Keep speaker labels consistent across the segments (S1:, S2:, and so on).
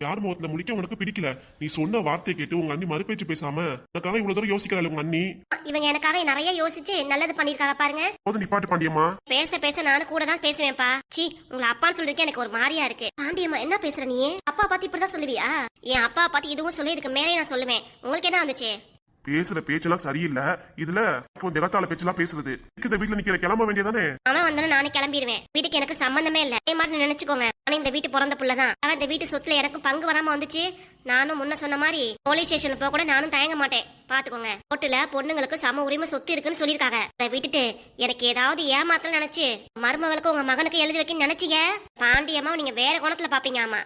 S1: யார் முகத்துல முடிக்க உனக்கு பிடிக்கல. நீ சொன்ன வார்த்தையை கேட்டு உங்க அண்ணி மறுபேச்சு பேசாம எனக்காக இவ்வளவு தூரம் யோசிக்கிறாள் உங்க அண்ணி.
S2: இவங்க எனக்காக நிறைய யோசிச்சு நல்லது பண்ணிருக்காங்க பாருங்க.
S1: போது நிப்பாட்டு பாண்டியம்மா.
S2: பேச பேச நானும் கூட தான் பேசுவேன்ப்பா. சி உங்களை அப்பான்னு சொல்றதுக்கு எனக்கு ஒரு மாதிரியா இருக்கு. பாண்டியம்மா என்ன பேசுற நீ? அப்பா பார்த்து இப்படிதான் சொல்லுவியா? என் அப்பா பார்த்து இதுவும் சொல்லி இதுக்கு மேலே நான் சொல்லுவேன். உங்களுக்கு என்ன வந்துச்சு?
S1: பேசுற பேச்செல்லாம் சரியில்லை. இதுல ஜெகத்தால பேச்செல்லாம் பேசுறது. இந்த வீட்டுல நிக்கிற கிளம்ப வேண்டியதானே?
S2: அவன் வந்தாலும் நானே கிளம்பிடுவேன். வீட்டுக்கு எனக்கு சம்பந்தமே இல்ல. அதே மாதிரி நினைச்சுக்கோங்க. ஆனா இந்த வீட்டு பிறந்த புள்ளதான். அவன் இந்த வீட்டு சொத்துல எனக்கு பங்கு வராம வந்துச்சு. நானும் முன்ன சொன்ன மாதிரி போலீஸ் ஸ்டேஷன் போக கூட நானும் தயங்க மாட்டேன். பாத்துக்கோங்க. கோர்ட்டுல பொண்ணுங்களுக்கு சம உரிமை சொத்து இருக்குன்னு சொல்லிருக்காங்க. அதை விட்டுட்டு எனக்கு ஏதாவது ஏமாத்தல் நினைச்சு மருமகளுக்கு உங்க மகனுக்கு எழுதி வைக்கன்னு நினைச்சீங்க பாண்டியம்மா, நீங்க வேற கோணத்துல பாப்பீங்க. ஆமா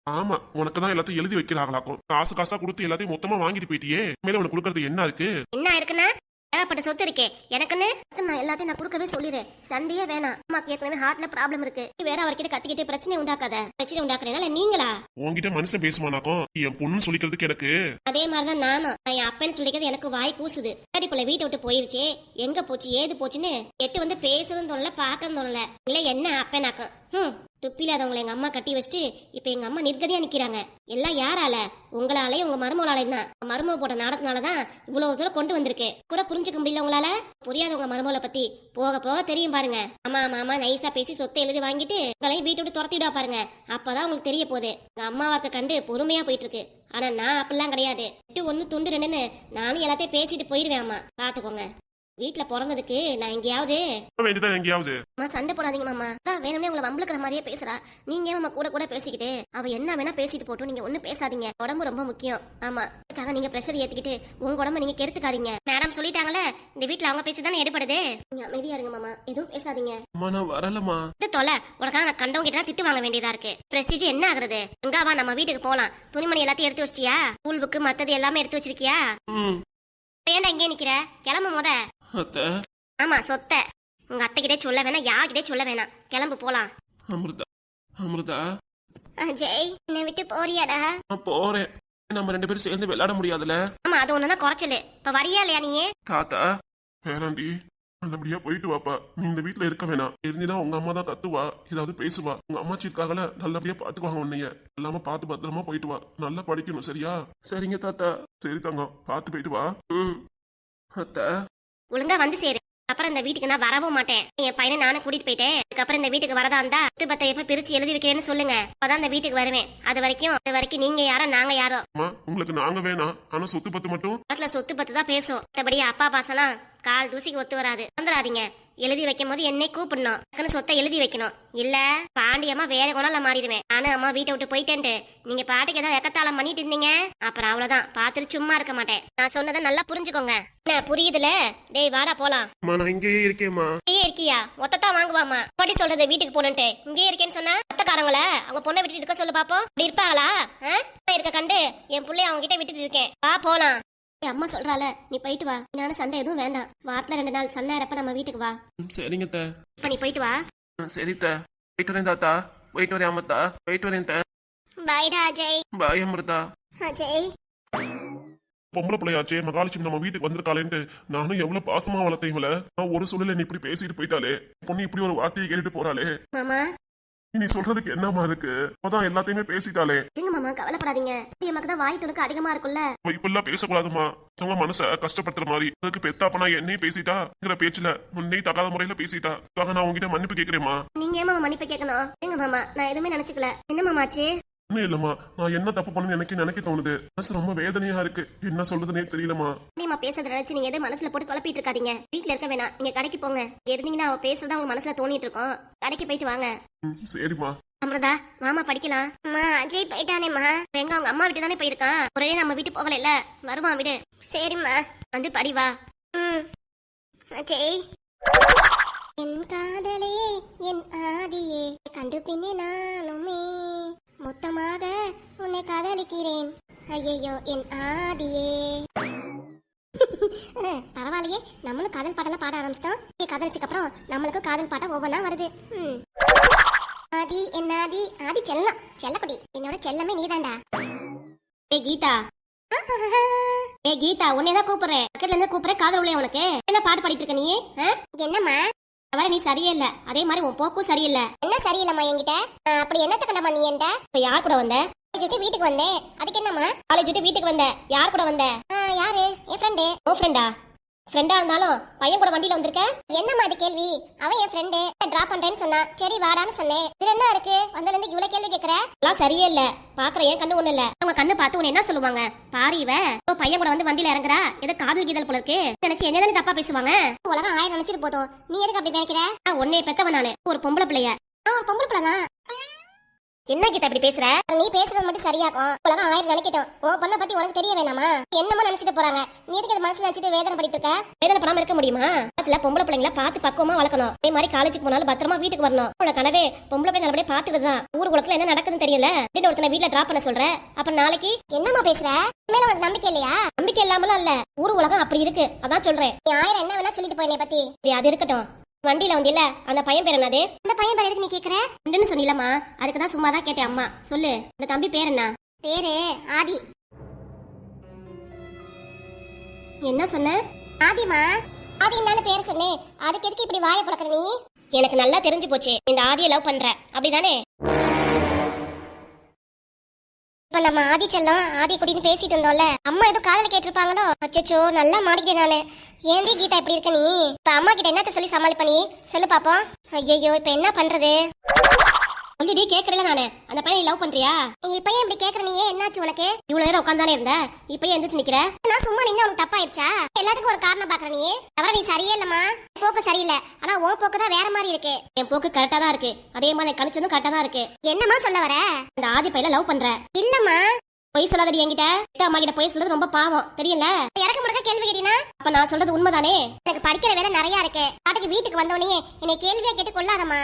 S1: ஆமா, உனக்குதான் எல்லாத்தையும் எழுதி வைக்கிறாங்களாக்கும். காசு காசா கொடுத்து எல்லாத்தையும் மொத்தமா வாங்கிட்டு போயிட்டியே. மேல உனக்கு கொடுக்கறது என்ன இருக்கு?
S2: என்ன இருக்குன்னா ஏகப்பட்ட சொத்து இருக்கே எனக்குன்னு. நான் எல்லாத்தையும் நான் கொடுக்கவே சொல்லிடுறேன். சண்டையே வேணாம். அம்மாக்கு ஏற்கனவே ஹார்ட்ல ப்ராப்ளம் இருக்கு. வேற அவர்கிட்ட கத்திக்கிட்டு பிரச்சனை உண்டாக்காத. பிரச்சனை உண்டாக்குறதுனால நீங்களா?
S1: உன்கிட்ட மனுஷன் பேசுமானாக்கும் என் பொண்ணுன்னு சொல்லிக்கிறதுக்கு எனக்கு.
S2: அதே மாதிரிதான் நானும். நான் என் அப்பன்னு சொல்லிக்கிறது எனக்கு வாய் கூசுது. போல வீட்டை விட்டு போயிருச்சே, எங்க போச்சு ஏது போச்சுன்னு எட்டு வந்து பேசணும் தோணல, பாக்கணும் தோணல. இல்ல என்ன அப்பனாக்கும் துப்பிலாதவங்களை எங்க அம்மா கட்டி வச்சுட்டு இப்ப எங்க அம்மா நிர்கதியா நிக்கிறாங்க. எல்லாம் யாரால? உங்களாலே உங்க மருமகளாலையும் தான். மருமக போட்ட நாடகத்தினாலதான் இவ்வளவு தூரம் கொண்டு வந்திருக்கு. கூட புரிஞ்சுக்க முடியல உங்களால. புரியாத உங்க மருமகளை பத்தி போக போக தெரியும் பாருங்க. அம்மா மாமா நைஸா பேசி சொத்தை எழுதி வாங்கிட்டு உங்களையும் வீட்டை விட்டு துரத்திவிடா பாருங்க. அப்பதான் உங்களுக்கு தெரிய போகுது. எங்க அம்மாவாக்க கண்டு பொறுமையா போயிட்டு இருக்கு. ஆனா நான் அப்படிலாம் கிடையாது. ஒண்ணு துண்டு ரெண்டுன்னு நானும் எல்லாத்தையும் பேசிட்டு போயிருவேன். அம்மா பாத்துக்கோங்க. வீட்டுல பிறந்ததுக்கு நான் எங்கேயாவது சண்டை போடாதீங்க மாமா. வேணும்னே உங்களை வம்பளுக்கிற மாதிரியே பேசுறா. நீங்க மாமா கூட கூட பேசிக்கிட்டு அவ என்ன வேணா பேசிட்டு போட்டும். நீங்க ஒண்ணு பேசாதீங்க. உடம்பு ரொம்ப முக்கியம். ஆமா, அதுக்காக நீங்க பிரஷர் ஏத்திக்கிட்டு உங்க உடம்ப நீங்க கெடுத்துக்காதீங்க. மேடம் சொல்லிட்டாங்களே, இந்த வீட்டுல அவங்க பேச்சு தானே எடுப்படுது. நீங்க அமைதியா இருங்க மாமா, எதுவும் பேசாதீங்க.
S1: வரலமா
S2: தொலை உனக்காக நான் கண்டவங்க கிட்ட திட்டு வாங்க வேண்டியதா இருக்கு. பிரஸ்டீஜ் என்ன ஆகுறது? எங்காவா நம்ம வீட்டுக்கு போலாம். துணிமணி எல்லாத்தையும் எடுத்து வச்சிட்டியா? ஸ்கூல் புக்கு மத்தது எல்லாமே எடுத்து வச்சிருக்கியா? ஏன்டா இங்கே நிக்கிற? கிளம்பு முத. ஆமா சொத்த உங்க அத்தை கிட்டே சொல்ல வேணாம், யார்கிட்டே சொல்ல வேணாம். கிளம்பு போலாம்.
S1: அமிர்தா
S2: ஜெய், என்னை விட்டு போறியாடா?
S1: போறேன். நம்ம ரெண்டு பேரும் சேர்ந்து விளையாட முடியாதுல?
S2: ஆமா, அது ஒண்ணுதான் குறைச்சலு. இப்ப வரியா இல்லையா நீ?
S1: தாத்தா வேணாண்டி, நல்லபடியா போயிட்டு வாப்பா. நீ இந்த வீட்டுல இருக்க வேணாம். இருந்தினா உங்க அம்மா தான் கத்துவா, ஏதாவது பேசுவா. உங்க அம்மாச்சி இருக்காங்கல, நல்லபடியா பாத்துக்குவாங்க உன்னைய. எல்லாம பார்த்து பத்திரமா போயிட்டு வா. நல்லா படிக்கணும் சரியா? சரிங்க தாத்தா. சரி தங்கம், பார்த்து போயிட்டு வா. அத்தா
S2: ஒழுங்கா வந்து சேரு. அப்புறம் இந்த வீட்டுக்கு நான் வரவும் மாட்டேன். என் பையனை நானும் கூட்டிட்டு போயிட்டேன். அதுக்கப்புறம் இந்த வீட்டுக்கு வரதா இருந்தா பத்தை எப்ப பிரிச்சு எழுதி வைக்கிறேன்னு சொல்லுங்க. அப்பதான் இந்த வீட்டுக்கு வருவேன். அது வரைக்கும் நீங்க யாரோ நாங்க யாரோ.
S1: உங்களுக்கு நாங்க வேணாம், ஆனா சொத்து பத்து மட்டும்.
S2: பத்துல சொத்து பத்து தான் பேசும். மற்றபடி அப்பா பாசலாம் கால் தூசிக்கு ஒத்து வராது. வந்துடாதீங்க. எழுதி வைக்கும் போது என்னை கூப்பிடணும். சொத்தை எழுதி வைக்கணும். இல்ல பாண்டியம்மா வேற குணம்ல மாறிடுவேன். நானும் அம்மா வீட்டை விட்டு போயிட்டேன்ட்டு நீங்க பாட்டுக்கு ஏதாவது எக்கத்தாளம் பண்ணிட்டு இருந்தீங்க, அப்புறம் அவ்வளவுதான். பாத்துட்டு சும்மா இருக்க மாட்டேன். நான் சொன்னதை நல்லா புரிஞ்சுக்கோங்க. என்ன புரியுதுல? டேய் வாடா போலாம்.
S1: இங்கேயே இருக்கேம்மா.
S2: இங்கேயே இருக்கியா? மொத்தத்தா வாங்குவாமா. அப்படி சொல்றது வீட்டுக்கு போனேன்ட்டு இங்கேயே இருக்கேன்னு சொன்னா மொத்தக்காரங்கள அவங்க பொண்ணை விட்டுட்டு இருக்க சொல்லு பாப்போம். அப்படி இருப்பாங்களா? இருக்க கண்டு என் பிள்ளைய அவங்க கிட்ட விட்டுட்டு இருக்கேன். வா போலாம். அம்மா சொல்றால, நீ போயிட்டு வா. நானும் சண்டை எதுவும் வேண்டாம். வாரத்துல 2 நாள் சண்டை இருப்ப நம்ம வீட்டுக்கு வா.
S1: சரிங்க தா.
S2: இப்ப நீ போயிட்டு வா.
S1: சரி தா. போயிட்டு வரேன் தாத்தா. போயிட்டு வரேன் அம்மத்தா. போயிட்டு வரேன் தா.
S2: பாய் அஜய்.
S1: பாய் அமிர்தா.
S2: அஜய்
S1: பொம்பளை பிள்ளையாச்சே, மகாலட்சுமி நம்ம வீட்டுக்கு வந்திருக்காளேன்ட்டு நானும் எவ்வளவு பாசமா வளர்த்தேங்கள. நான் ஒரு சூழல நீ இப்படி பேசிட்டு போயிட்டாலே, பொண்ணு இப்படி ஒரு வார்த்தையை கேட்டுட்டு போறாளே.
S2: மாமா
S1: நீ சொல்றதுக்கு என்னமா இருக்கு? அதான் எல்லாத்தையுமே பேசிட்டாலே.
S2: எங்க மாமா கவலைப்படாதீங்க. நமக்கு தான் வாய் துணுக்கு அதிகமா இருக்குல்ல.
S1: இப்பெல்லாம் பேசக்கூடாதுமா. அவங்க மனச கஷ்டப்படுத்துற மாதிரி. அதுக்கு பெத்தாப்பனா என்னையும் பேசிட்டாங்கிற பேச்சுல முன்னே தகாத முறையில பேசிட்டா. நான் உங்ககிட்ட மன்னிப்பு கேக்குறேமா.
S2: நீங்க ஏன் மாமா மன்னிப்பு கேட்கணும்? எங்க மாமா நான் எதுவுமே நினைச்சுக்கல. என்ன மாமாச்சு?
S1: ஒன்னும் இல்லம்மா, நான் என்ன தப்பு பண்ணு நினைக்க தோணுது. மனசு ரொம்ப வேதனையா இருக்கு. என்ன சொல்றதுனே தெரியலமா.
S2: நீமா பேசுறத நினைச்சு நீங்க எதை மனசுல போட்டு குழப்பிட்டு இருக்காதீங்க. வீட்டுல இருக்க வேணாம், நீங்க கடைக்கு போங்க. இருந்தீங்கன்னா அவ பேசுறதா உங்க மனசுல தோணிட்டு இருக்கோம். கடைக்கு போயிட்டு வாங்க.
S1: சரிம்மா.
S2: அமிர்தா மாமா படிக்கலாம். அஜய் போயிட்டானேம்மா. எங்க அவங்க அம்மா வீட்டு தானே போயிருக்கான். ஒரே நம்ம வீட்டு போகல இல்ல, வருவான் வீடு. சரிம்மா வந்து படி வா. அஜய் என் காதலே என் ஆதியே கண்டு பின்னே நானுமே மொத்தமாக உன்னை காதலிக்கிறேன். ஐயோ என் ஆதியே. பரவாயில்லையே, நம்மளும் காதல் பாட்டெல்லாம் பாட ஆரம்பிச்சிட்டோம். காதலிச்சுக்கு அப்புறம் நம்மளுக்கு காதல் பாட்டம் ஒவ்வொன்றா வருது. ஆதி என் ஆதி. ஆதி செல்லம் செல்லக்குடி. என்னோட செல்லமே நீதான்டா. ஏ கீதா. ஏ கீதா, உன்னையதான் கூப்பிடுறேன். பக்கத்துல இருந்து கூப்பிடுறேன். காதல் உள்ள உனக்கு என்ன பாட்டு பாடிட்டு இருக்க நீ? என்னம்மா அவரை நீ சரியே இல்ல, அதே மாதிரி உன் போக்கும் சரியில்லை. என்ன சரியில்லைம்மா என்கிட்ட? அப்படி என்னத்த கண்டமா நீ என்கிட்ட? இப்ப யார் கூட வந்த? காலேஜ் விட்டு வீட்டுக்கு வந்தேன். அதுக்கு என்னம்மா? காலேஜ் விட்டு வீட்டுக்கு வந்த, யார் கூட வந்த? யாரு? என் ஃப்ரெண்டு. உன் ஃப்ரெண்டா? ஃப்ரெண்டா இருந்தாலும் பையன் கூட வண்டியில வந்திருக்க. என்னம்மா அது கேள்வி? அவன் என் ஃப்ரெண்டு, டிராப் பண்றேன்னு சொன்னா, சரி வாடான்னு சொன்னேன். இதுல என்ன இருக்கு? வந்ததுல இருந்து இவ்வளவு கேள்வி கேக்குற? எல்லாம் சரியே இல்ல. பாக்குற என் கண்ணு ஒண்ணு இல்ல, அவங்க கண்ணு பார்த்து உன்னை என்ன சொல்லுவாங்க? பாரு இவ பையன் கூட வந்து வண்டியில இறங்குறா, ஏதோ காதல் கீதல் போல இருக்கு நினைச்சு என்னதானே தப்பா பேசுவாங்க. உலகம் ஆயிரம் நினைச்சிட்டு போதும், நீ எதுக்கு அப்படி நினைக்கிற? உன்னை பெத்தவன் நானு, ஒரு பொம்பளை பிள்ளைய. ஒரு பொம்பளை பிள்ளைதான். என்ன கிட்ட இப்படி பேசுற? நீ பேசுறது மட்டும் சரியாகும். உலகம் ஆயிரம் நினைக்கட்டும், உன் பொண்ணை பத்தி உனக்கு தெரிய வேணாமா? என்னமோ நினைச்சிட்டு போறாங்க, நீ எதுக்கு அது மனசுல நினைச்சிட்டு வேதனை பண்ணிட்டு இருக்க? வேதனை பண்ணாம இருக்க முடியுமா? அதுல பொம்பளை பிள்ளைங்கள பார்த்து பக்குவமா வளர்க்கணும். அதே மாதிரி காலேஜுக்கு போனாலும் பத்திரமா வீட்டுக்கு வரணும். உனக்கு கனவே பொம்பளை பிள்ளை நல்லபடியா பாத்துக்கிட்டுதான். ஊர் குளத்துல என்ன நடக்குதுன்னு தெரியல, ஒருத்தனை வீட்டுல டிராப் பண்ண சொல்ற. அப்ப நாளைக்கு என்னமா பேசுற? மேல உனக்கு நம்பிக்கை இல்லையா? நம்பிக்கை இல்லாமலாம் இல்ல, ஊர் உலகம் அப்படி இருக்கு, அதான் சொல்றேன். நீ ஆயிரம் என்ன வேணா சொல்லிட்டு போய் என்னை பத்தி. அது இருக்கட்டும், வண்டியில வந்து இல்ல அந்த பையன் பேர் என்னது? அந்த பையன் பேர் எதுக்கு நீ கேக்குற? ஃப்ரெண்டுன்னு சொன்னீலமா, அதுக்குதான் சும்மா தான் கேட்டேன். அம்மா சொல்லு, அந்த தம்பி பேர் என்ன? பேரு ஆதி. என்ன சொன்ன? ஆதிமா, ஆதின்னு தானே பேர் சொன்னேன். அதுக்கு எதுக்கு இப்படி வாயை பழக்கிற நீ? எனக்கு நல்லா தெரிஞ்சு போச்சு, இந்த ஆதியை லவ் பண்ற, அப்படிதானே? இப்ப நம்ம ஆதி செல்லம் ஆதி குடின்னு பேசிட்டு இருந்தோம்ல, அம்மா ஏதோ காதல கேட்டிருப்பாங்களோ. அச்சச்சோ, நல்லா மாட்டிட்டேன் நானு. ஏன்டி கீதா இப்படி இருக்க நீ? இப்ப அம்மா கிட்ட என்னத்த சொல்லி சமாளி பண்ணி சொல்லு பாப்போம். ஐயோ, இப்ப என்ன பண்றது? சொல்லிடி, கேக்குறல நானு. அந்த பையன் லவ் பண்றியா? இப்ப ஏன் இப்படி கேக்குற? நீ என்னாச்சு உனக்கு? இவ்வளவு நேரம் உட்கார்ந்தானே இருந்த, இப்ப ஏன் எந்திரிச்சு நிக்கிற? நான் சும்மா நின்னு உனக்கு தப்பாயிருச்சா? எல்லாத்துக்கும் ஒரு காரணம் பாக்குற நீ. அவரை நீ சரியே இல்லம்மா, போக்கு சரியில்லை. ஆனா உன் போக்கு தான் வேற மாதிரி இருக்கு. என் போக்கு கரெக்டா தான் இருக்கு, அதே மாதிரி கணிச்சதும் கரெக்டா தான் இருக்கு. என்னமா சொல்ல வர? இந்த ஆதி பையல லவ் பண்ற? இல்லம்மா. பொய் சொல்லாதடி என்கிட்ட. அம்மா கிட்ட பொய் சொல்றது ரொம்ப பாவம், தெரியல. எனக்கு மட்டும் கேள்வி கேட்டீனா? அப்ப நான் சொல்றது உண்மைதானே? எனக்கு படிக்கிற வேலை நிறைய இருக்கு. பாட்டுக்கு வீட்டுக்கு வந்தோடனே என்னை கேள்வியா கேட்டு கொள்ளாதம்மா.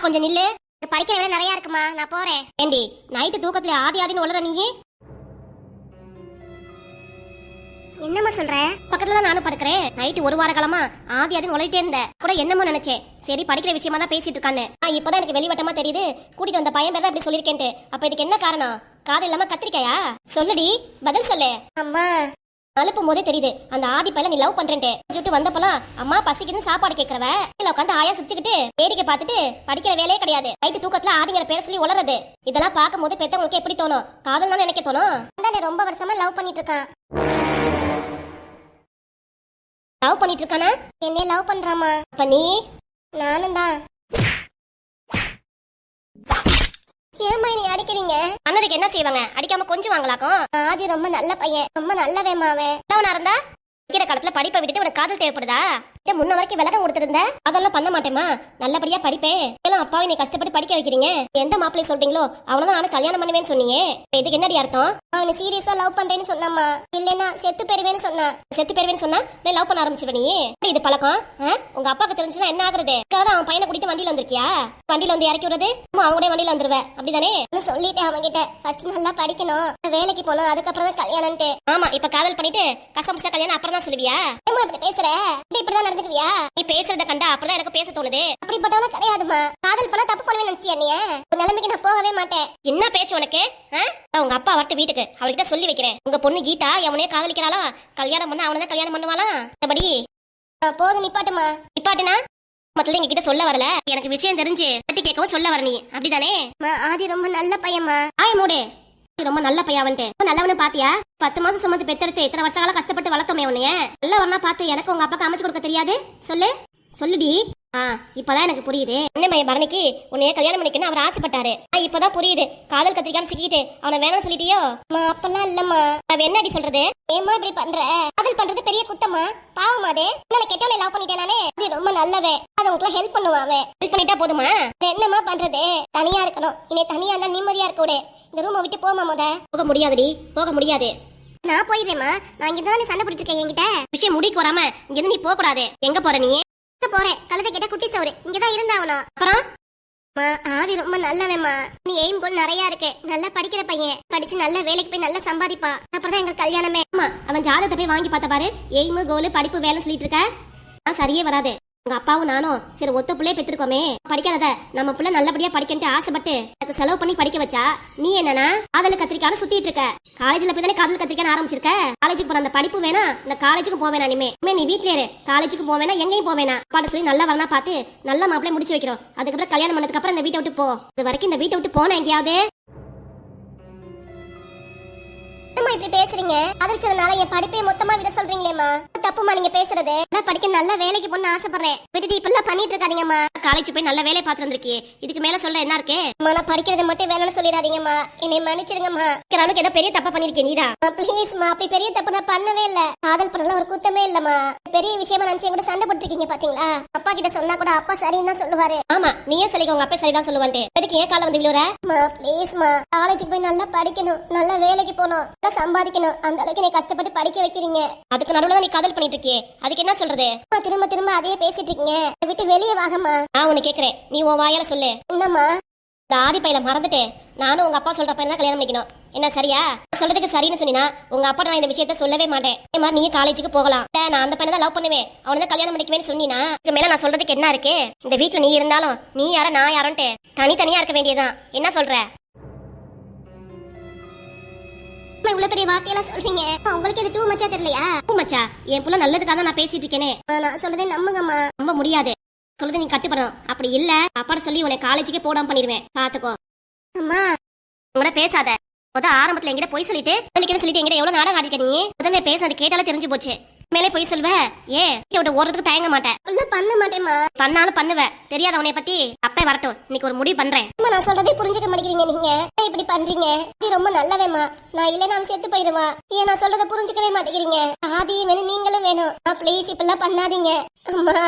S2: கொஞ்சம் நில்லு, படிக்கிற வேலை நிறைய இருக்குமா, நான் போறேன். ஏண்டி நைட்டு தூக்கத்துல ஆதி ஆதின்னு உளற நீ? என்னம்மா சொல்ற? பக்கத்துல தான் நானும் படுக்கிறேன். நைட்டு ஒரு வார காலமா ஆதி ஆதின்னு உழைட்டே இருந்த கூட என்னமோ நினைச்சேன். சரி படிக்கிற விஷயமா தான் பேசிட்டு இருக்கான்னு. இப்பதான் எனக்கு வெளிவட்டமா தெரியுது, கூட்டிட்டு வந்த பையன் பேர் தான் இப்படி சொல்லிருக்கேன்ட்டு. அப்ப இதுக்கு என்ன காரணம்? காதல் இல்லாம கத்திரிக்காயா? சொல்லுடி, பதில் சொல்லு. அம்மா அனுப்பும் போதே தெரியுது அந்த ஆதி பையல நீ லவ் பண்றேன்ட்டு. சுட்டு வந்தப்பலாம் அம்மா பசிக்குன்னு சாப்பாடு கேட்கறவ இல்ல உட்காந்து ஆயா சிரிச்சுக்கிட்டு வேடிக்கை பார்த்துட்டு படிக்கிற வேலையே கிடையாது. நைட்டு தூக்கத்துல ஆதிங்கிற பேரை சொல்லி உளறது. இதெல்லாம் பார்க்கும் போது பெத்தவங்களுக்கு எப்படி தோணும்? காதல் தான் நினைக்க தோணும். ரொம்ப வருஷமா லவ் பண்ணிட்டு இருக்கான். லவ் பண்ணிட்டு இருக்கானா? என்ன லவ் பண்றாமா? அப்ப நீ? நானும் தான். ஏமா நீ அடிக்கிறீங்க? அண்ணனுக்கு என்ன செய்வாங்க? அடிக்காம கொஞ்சம் வாங்கலாக்கும். ஆதி ரொம்ப நல்ல பையன், ரொம்ப நல்லவேமாவே. அவனா இருந்தா இருக்கிற காலத்துல படிப்பை விட்டுட்டு உனக்கு காதல் தேவைப்படுதா? முன்ன வரைக்கும் விளக்கம் கொடுத்திருந்த அதெல்லாம் பண்ண மாட்டேமா, நல்லபடியா படிப்பேன். எல்லாம் அப்பாவை நீ கஷ்டப்பட்டு படிக்க வைக்கிறீங்க. எந்த மாப்பிள்ளை சொல்றீங்களோ அவனதான் நானும் கல்யாணம் பண்ணுவேன்னு சொன்னீங்க. இதுக்கு என்னடி அர்த்தம்? அவனை சீரியஸா லவ் பண்றேன்னு சொன்னாமா, இல்லன்னா செத்து பெறுவேன்னு சொன்னா. செத்து பெறுவேன்னு சொன்னா நீ லவ் பண்ண ஆரம்பிச்சிருவ நீ. இது பழக்கம் உங்க அப்பாக்கு தெரிஞ்சுன்னா என்ன ஆகுறது? அவன் பையனை கூட்டிட்டு வண்டியில வந்திருக்கியா? வண்டியில வந்து இறக்கி விடுறது அவங்க வண்டியில வந்துருவேன், அப்படிதானே? சொல்லிட்டேன் அவன் கிட்ட, ஃபர்ஸ்ட் நல்லா படிக்கணும், வேலைக்கு போகணும், அதுக்கப்புறம் தான் கல்யாணம்ட்டு. ஆமா, இப்ப காதல் பண்ணிட்டு கசம்சா கல்யாணம் அப்புறம் தான் சொல்லுவியா? ஏமா இப்படி பேசுற? இப்படிதான் நடந்துக்குவியா? நீ பேசுறத கண்டா அப்பதான் எனக்கு பேச தோணுது. அப்படிப்பட்டவன கிடையாதுமா, காதல் பண்ணா தப்பு பண்ணுவேன்னு நினைச்சியா நீ? ஒரு நிலைமைக்கு நான் போகவே மாட்டேன். என்ன பேச்சு உனக்கு? உங்க அப்பா வரட்டு வீட்டுக்கு, அவர்கிட்ட சொல்லி வைக்கிறேன். உங்க பொண்ணு கீதா எவனே காதலிக்கிறாளா, கல்யாணம் பண்ண அவனதான் கல்யாணம் பண்ணுவாளா? அப்படி போதும், நிப்பாட்டுமா. நிப்பாட்டுனா மொத்தம் எங்க கிட்ட சொல்ல வரல, எனக்கு விஷயம் தெரிஞ்சு கட்டி கேட்கவும் சொல்ல வர நீ, அப்படிதானே? ஆதி ரொம்ப நல்ல பையன்மா. ஆய மூடே, ரொம்ப நல்ல பையன்ட்டு நல்லவனு பாத்தியா? 10 மாசம் சுமந்து பெத்தெடுத்து இத்தனை வருஷ காலம் கஷ்டப்பட்டு வளர்த்தோமே உன்னைய. நல்ல ஒன்னா பார்த்து எனக்கு உங்க அப்பாக்கு அமைச்சு கொடுக்க தெரியாது? சொல்லு, சொல்லுடி. இப்பதான் எனக்கு புரியுது. என்ன பரணிக்கு உன்னைய கல்யாணம் பண்ணிக்கணும் அவர் ஆசைப்பட்டாரு. இப்பதான் புரியுது, காதல் கத்திரிக்கான்னு சிக்கிட்டு அவனை வேணும்னு சொல்லிட்டியோ? அப்பெல்லாம் இல்லம்மா. அவ என்னடி சொல்றது? ஏமா இப்படி பண்ற? காதல் பண்றது பெரிய குத்தமா? பாவமா அது? நான் கெட்டவனை லவ் பண்ணிட்டேன் நானே. அது ரொம்ப நல்லவே, அது உங்களுக்கு ஹெல்ப் பண்ணுவாவே. ஹெல்ப் பண்ணிட்டா போதுமா? என்னமா பண்றது? தனியா இருக்கணும். இனி தனியா இருந்தா நிம்மதியா இருக்க விடு. இந்த ரூமை விட்டு போமா. போக முடியாதுடி, போக முடியாது. நான் போயிடுறேம்மா. நான் இங்க தானே சண்டை போட்டுட்டு இருக்கேன். என்கிட்ட விஷயம் முடிக்கு வராம இங்க இருந்து நீ போக கூடாது. எங்க போற நீ? போறேன், கழுதை கிட்ட குட்டி சவரு இங்கதான் இருந்தாவணும். அப்புறம் ஆதி ரொம்ப நல்லவேம்மா. நீ எய்ம் கோல் நிறைய இருக்கு. நல்லா படிக்கிற பையன், படிச்சு நல்ல வேலைக்கு போய் நல்லா சம்பாதிப்பா. அப்புறம் எங்க கல்யாணமே. அவன் ஜாதகத்தை போய் வாங்கி பார்த்த பாரு. எய்மு கோல் படிப்பு வேலை சொல்லிட்டு இருக்க, சரியே வராது. உங்க அப்பாவும் நானும் சரி ஒத்த பிள்ளைய பெற்றிருக்கோமே, படிக்காதத நம்ம பிள்ளை நல்லபடியா படிக்கன்ட்டு ஆசைப்பட்டு எனக்கு செலவு பண்ணி படிக்க வச்சா நீ என்னன்னா காதல் கத்திரிக்கான சுத்திட்டு இருக்க. காலேஜ்ல போய் தானே காதல் கத்திரிக்கான ஆரம்பிச்சிருக்க. காலேஜுக்கு போற அந்த படிப்பு வேணா, இந்த காலேஜுக்கு போக வேணா. இனிமே நீ வீட்லயே இரு, காலேஜுக்கு போக வேணா, எங்கேயும் போக வேணா. அப்பாட்ட சொல்லி நல்ல வரனா பார்த்து நல்ல மாப்பிளைய முடிச்சு வைக்கிறோம். அதுக்கப்புறம் கல்யாணம் பண்ணதுக்கு அப்புறம் இந்த வீட்டை விட்டு போ. இது வரைக்கும் இந்த வீட்டை விட்டு போன எங்கேயாவது இப்படி பேசுறீங்க. அதிர்ச்சதுனால என் படிப்பை மொத்தமா விட சொல்றீங்களேம்மா, தப்புமா நீங்க பேசுறது. படிக்க நல்ல வேலைக்கு போன ஆசைப்படுறேன், விட்டுட்டு இப்பெல்லாம் பண்ணிட்டு இருக்காதீங்கம்மா. காலேஜ் போய் நல்ல வேலை பார்த்து வந்திருக்கே, இதுக்கு மேல சொல்ல என்ன இருக்கு? நான் படிக்கிறது மட்டும் வேணும்னு சொல்லிடாதீங்கம்மா, என்னை மன்னிச்சிடுங்கம்மா. எனக்கு ஏதோ பெரிய தப்பா பண்ணிருக்கேன் நீடா. ப்ளீஸ்மா, அப்படி பெரிய தப்பு நான் பண்ணவே இல்ல. காதல் பண்ணல ஒரு குத்தமே இல்லம்மா. பெரிய விஷயமா நினைச்சு கூட சண்டை போட்டுருக்கீங்க பாத்தீங்களா? அப்பா கிட்ட சொன்னா கூட அப்பா சரின்னு தான் சொல்லுவாரு. ஆமா, நீயே சொல்லிக்க, உங்க அப்பா சரிதான் சொல்லுவான்ட்டு. எதுக்கு ஏன் கால வந்து விழுற? ப்ளீஸ்மா, காலேஜுக்கு போய் நல்லா படிக்கணும், நல்ல வேலைக்கு போகணும், சம்பாதிக்கணும். அந்த அளவுக்கு நீ கஷ்டப்பட்டு படிக்க வைக்கிறீங்க. அதுக்கு நடுவுல நீ காதல் பண்ணிட்டு இருக்கியே, அதுக்கு என்ன சொல்றது? திரும்ப திரும்ப அதையே பேசிட்டு இருக்கீங்க. விட்டு வெளியே வாங்கம்மா. நான் உன்னை கேக்குறேன், நீ உன் வாயால சொல்லு. என்னம்மா? இந்த ஆதி பையில மறந்துட்டு நானும் உங்க அப்பா சொல்ற பையன் தான் கல்யாணம் பண்ணிக்கணும். என்ன சரியா? சொல்றதுக்கு சரின்னு சொன்னா உங்க அப்பா நான் இந்த விஷயத்த சொல்லவே மாட்டேன். இந்த மாதிரி நீ காலேஜுக்கு போகலாம், நான் அந்த பையனை தான் லவ் பண்ணுவேன், அவனை தான் கல்யாணம் பண்ணிக்குவேன்னு சொன்னீனா இதுக்கு மேல நான் சொல்றதுக்கு என்ன இருக்கு? இந்த வீட்டுல நீ இருந்தாலும் நீ யாரோ நான் யாரோன்ட்டு தனித்தனியா இருக்க வேண்டியதுதான். என்ன சொல்ற? இவ்வளவு பெரிய வார்த்தையெல்லாம் சொல்றீங்க, உங்களுக்கு இது டூ மச்சா தெரியலையா? டூ மச்சா, என் புள்ள நல்லதுக்காக நான் பேசிட்டு இருக்கேனே. நான் சொல்றதே நம்புங்கம்மா. நம்ப முடியாது, சொல்றது நீ கட்டுப்படும். அப்படி இல்ல அப்பாட சொல்லி உன்னை காலேஜுக்கே போடாம பண்ணிடுவேன், பாத்துக்கோ. அம்மா உங்களோட பேசாத. ஆரம்பத்துல எங்கிட்ட போய் சொல்லிட்டு சொல்லிட்டு எங்கிட்ட எவ்வளவு நாடகம் ஆடிக்க. நீ முதல்ல பேசாத, கேட்டாலே தெரிஞ்சு போச்சு. மேலே போய் சொல்வ, ஏன் விட்டு ஓடுறதுக்கு தயங்க மாட்டேன். பண்ண மாட்டேமா. பண்ணாலும் பண்ணுவ, தெரியாத உன்னை பத்தி. அப்பே வரட்டும், இன்னைக்கு ஒரு முடிவு பண்றேன். நான் சொல்றதே புரிஞ்சுக்க மாட்டேங்கிறீங்க. நீங்க இப்படி பண்றீங்க, இது ரொம்ப நல்லவேமா. நான் இல்ல நான் செத்து போயிருவா. ஏன் நான் சொல்றத புரிஞ்சுக்கவே மாட்டேங்கிறீங்க? ஆதியும் வேணும், நீங்களும் வேணும். ப்ளீஸ் இப்பெல்லாம் பண்ணாதீங்க அம்மா.